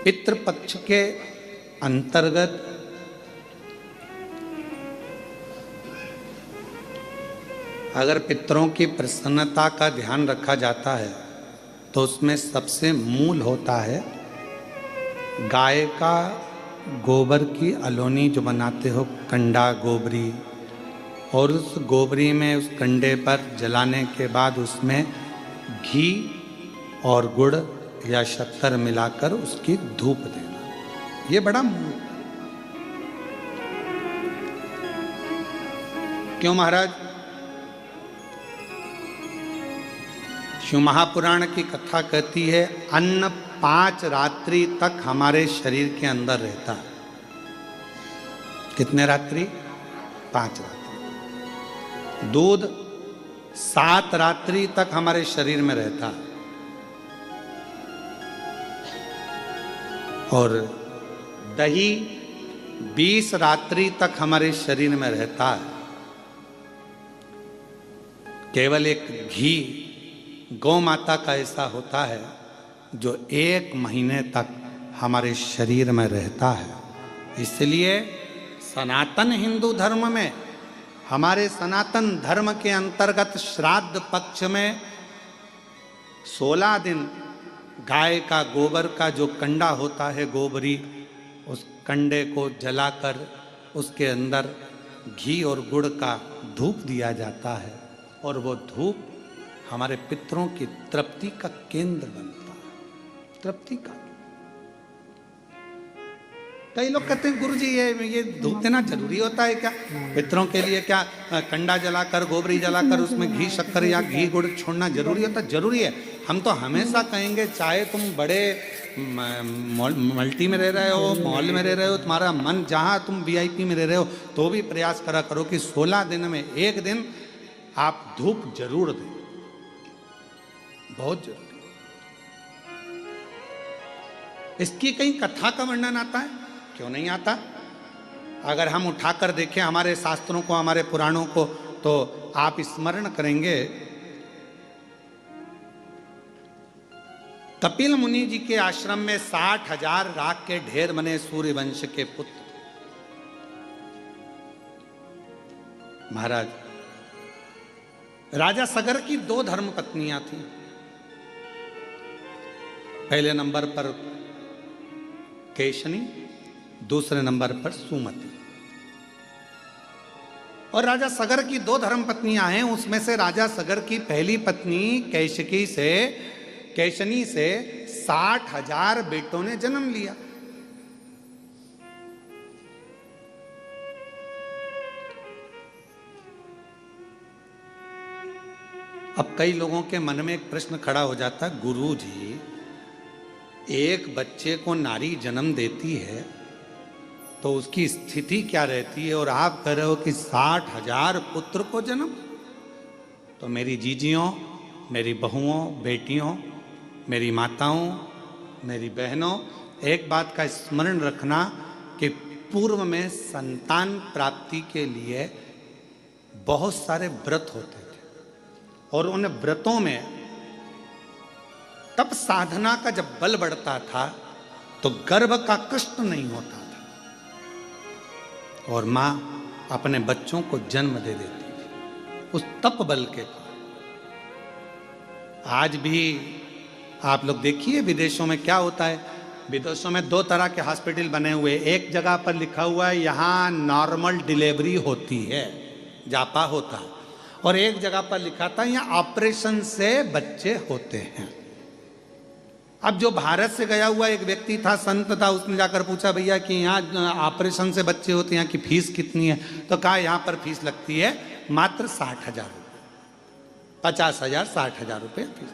पितृपक्ष के अंतर्गत अगर पितरों की प्रसन्नता का ध्यान रखा जाता है तो उसमें सबसे मूल होता है गाय का गोबर की अलोनी जो बनाते हो, कंडा गोबरी, और उस गोबरी में उस कंडे पर जलाने के बाद उसमें घी और गुड़ या शक्कर मिलाकर उसकी धूप देना। ये बड़ा मूल। क्यों महाराज? शिव महापुराण की कथा कहती है अन्न 5 रात्रि तक हमारे शरीर के अंदर रहता है। कितने रात्रि? 5 रात्रि। दूध 7 रात्रि तक हमारे शरीर में रहता है और दही 20 रात्रि तक हमारे शरीर में रहता है। केवल एक घी गौ माता का ऐसा होता है जो 1 महीने तक हमारे शरीर में रहता है। इसलिए सनातन हिंदू धर्म में, हमारे सनातन धर्म के अंतर्गत श्राद्ध पक्ष में 16 दिन गाय का गोबर का जो कंडा होता है गोबरी, उस कंडे को जलाकर उसके अंदर घी और गुड़ का धूप दिया जाता है और वो धूप हमारे पितरों की तृप्ति का केंद्र बनता है। तृप्ति का। कई लोग कहते हैं गुरुजी ये धूप देना जरूरी होता है क्या? पितरों के लिए क्या कंडा जलाकर गोबरी जलाकर उसमें घी शक्कर या घी गुड़ छोड़ना जरूरी होता है? जरूरी है। हम तो हमेशा कहेंगे चाहे तुम बड़े मल्टी में रह रहे हो, मॉल में रह रहे हो, तुम्हारा मन जहां तुम वीआईपी में रह रहे हो, तो भी प्रयास करा करो कि 16 दिन में 1 दिन आप धूप जरूर दें। बहुत जरूरी। इसकी कहीं कथा का वर्णन आता है? क्यों नहीं आता? अगर हम उठाकर देखें हमारे शास्त्रों को, हमारे पुराणों को, तो आप स्मरण करेंगे कपिल मुनि जी के आश्रम में 60,000 राख के ढेर बने सूर्य वंश के पुत्र। महाराज राजा सगर की 2 धर्म पत्नियां थीं। पहले नंबर पर केशनी, दूसरे नंबर पर सुमति। और राजा सगर की 2 धर्म पत्नियां हैं। उसमें से राजा सगर की पहली पत्नी केशनी से 60,000 बेटों ने जन्म लिया। अब कई लोगों के मन में एक प्रश्न खड़ा हो जाता है, गुरु जी एक बच्चे को नारी जन्म देती है तो उसकी स्थिति क्या रहती है, और आप कह रहे हो कि 60,000 पुत्र को जन्म? तो मेरी जीजियों, मेरी बहुओं, बेटियों, मेरी माताओं, मेरी बहनों, एक बात का स्मरण रखना कि पूर्व में संतान प्राप्ति के लिए बहुत सारे व्रत होते थे और उन व्रतों में तब साधना का जब बल बढ़ता था तो गर्भ का कष्ट नहीं होता था और मां अपने बच्चों को जन्म दे देती थी उस तप बल के कारण। आज भी आप लोग देखिए विदेशों में क्या होता है। विदेशों में 2 तरह के हॉस्पिटल बने हुए। एक जगह पर लिखा हुआ है यहाँ नॉर्मल डिलीवरी होती है, जापा होता है, और एक जगह पर लिखा था यहाँ ऑपरेशन से बच्चे होते हैं। अब जो भारत से गया हुआ एक व्यक्ति था, संत था, उसने जाकर पूछा भैया कि यहाँ ऑपरेशन से बच्चे होते हैं, यहाँ की फीस कितनी है? तो कहा यहाँ पर फीस लगती है मात्र 60,000 रुपये, 50,000 60,000 रुपये फीस।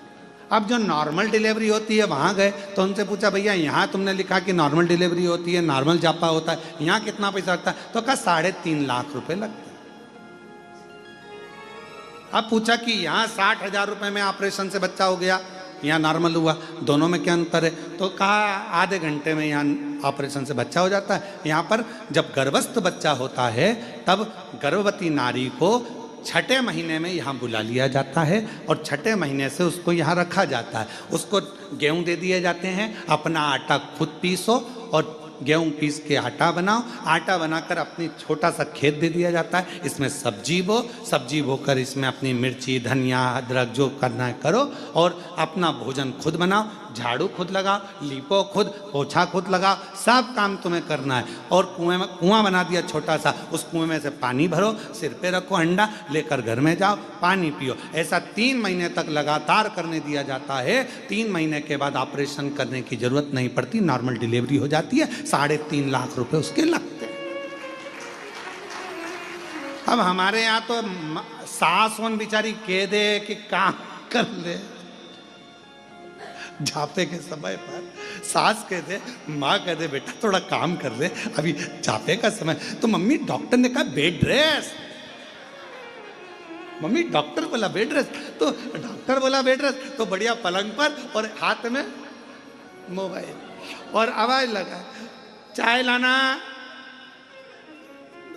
अब जो नॉर्मल डिलीवरी होती है वहाँ गए तो उनसे पूछा भैया यहाँ तुमने लिखा कि नॉर्मल डिलीवरी होती है, नॉर्मल जापा होता है, यहाँ कितना पैसा लगता है? तो कहा 3.5 लाख रुपये लगते हैं। अब पूछा कि यहाँ 60,000 रुपये में ऑपरेशन से बच्चा हो गया, यहाँ नॉर्मल हुआ, दोनों में क्या अंतर है? तो कहा आधे घंटे में यहाँ ऑपरेशन से बच्चा हो जाता है। यहाँ पर जब गर्भस्थ बच्चा होता है तब गर्भवती नारी को छठे महीने में यहाँ बुला लिया जाता है और छठे महीने से उसको यहाँ रखा जाता है। उसको गेहूं दे दिए जाते हैं, अपना आटा खुद पीसो और गेहूं पीस के आटा बनाओ। आटा बनाकर अपनी छोटा सा खेत दे दिया जाता है, इसमें सब्जी बो, सब्जी बोकर इसमें अपनी मिर्ची, धनिया, अदरक जो करना है करो और अपना भोजन खुद बनाओ। झाड़ू खुद लगाओ, लीपो खुद, पोछा खुद लगाओ, सब काम तुम्हें करना है। और कुआं बना दिया छोटा सा, उस कुएं में से पानी भरो, सिर पे रखो हंडा, लेकर घर में जाओ, पानी पियो। ऐसा 3 महीने तक लगातार करने दिया जाता है। 3 महीने के बाद ऑपरेशन करने की जरूरत नहीं पड़ती, नॉर्मल डिलीवरी हो जाती है। 3.5 लाख रुपए उसके लगते हैं। अब हमारे यहाँ तो सास वन बेचारी कह दे कि काम कर ले, झापे के समय पर सास कह दे, माँ कह दे बेटा थोड़ा काम कर ले, अभी झापे का समय। तो मम्मी डॉक्टर ने कहा बेड रेस्ट, मम्मी डॉक्टर बोला बेड रेस्ट, तो डॉक्टर बोला बेड रेस्ट, तो बढ़िया पलंग पर और हाथ में मोबाइल और आवाज लगा चाय लाना।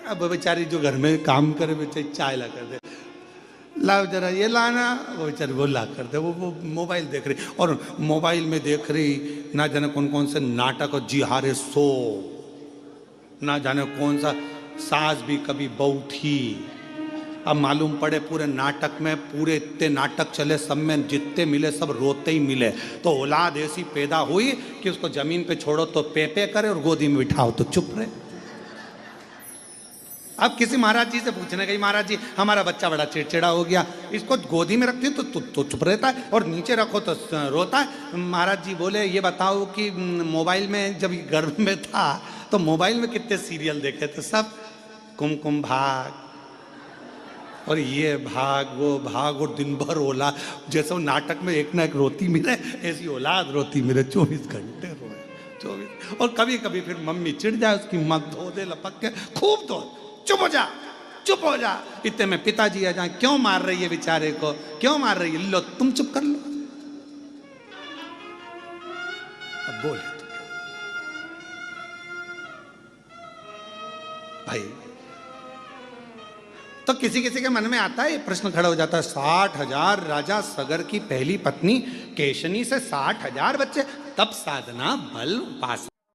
अब बेचारी जो घर में काम करे बेचारी चाय ला कर दे, लाओ जरा ये लाना, वो बेचारी वो ला कर दे। वो मोबाइल देख रही और मोबाइल में देख रही ना जाने कौन कौन से नाटक और जी हारे सो, ना जाने कौन सा सास भी कभी बहू थी। अब मालूम पड़े पूरे नाटक में, पूरे इतने नाटक चले, सब में जितने मिले सब रोते ही मिले। तो औलाद ऐसी पैदा हुई कि उसको जमीन पे छोड़ो तो पे करे और गोदी में बिठाओ तो चुप रहे। अब किसी महाराज जी से पूछने गई, महाराज जी हमारा बच्चा बड़ा चिड़चिड़ा हो गया, इसको गोदी में रखती तो चुप रहता है और नीचे रखो तो रोता है। महाराज जी बोले ये बताओ कि मोबाइल में जब गर्भ में था तो मोबाइल में कितने सीरियल देखे थे? सब कुमकुम भाग और ये भाग वो भाग, और दिन भर औलाद, जैसे वो नाटक में एक ना एक रोती मिले, ऐसी औलाद रोती मिले, 24 घंटे रोए 24। और कभी कभी फिर मम्मी चिढ़ जाए, उसकी माँ धो दे लपक के, खूब धो, चुप हो जा, चुप हो जा। इतने में पिताजी आ जाए, क्यों मार रही है बेचारे को, क्यों मार रही है, लो तुम चुप कर लो। अब बोले तो भाई, तो किसी किसी के मन में आता है, प्रश्न खड़ा हो जाता है, 60,000 राजा सगर की पहली पत्नी केशनी से 60,000 बच्चे, तब साधना बल उपासना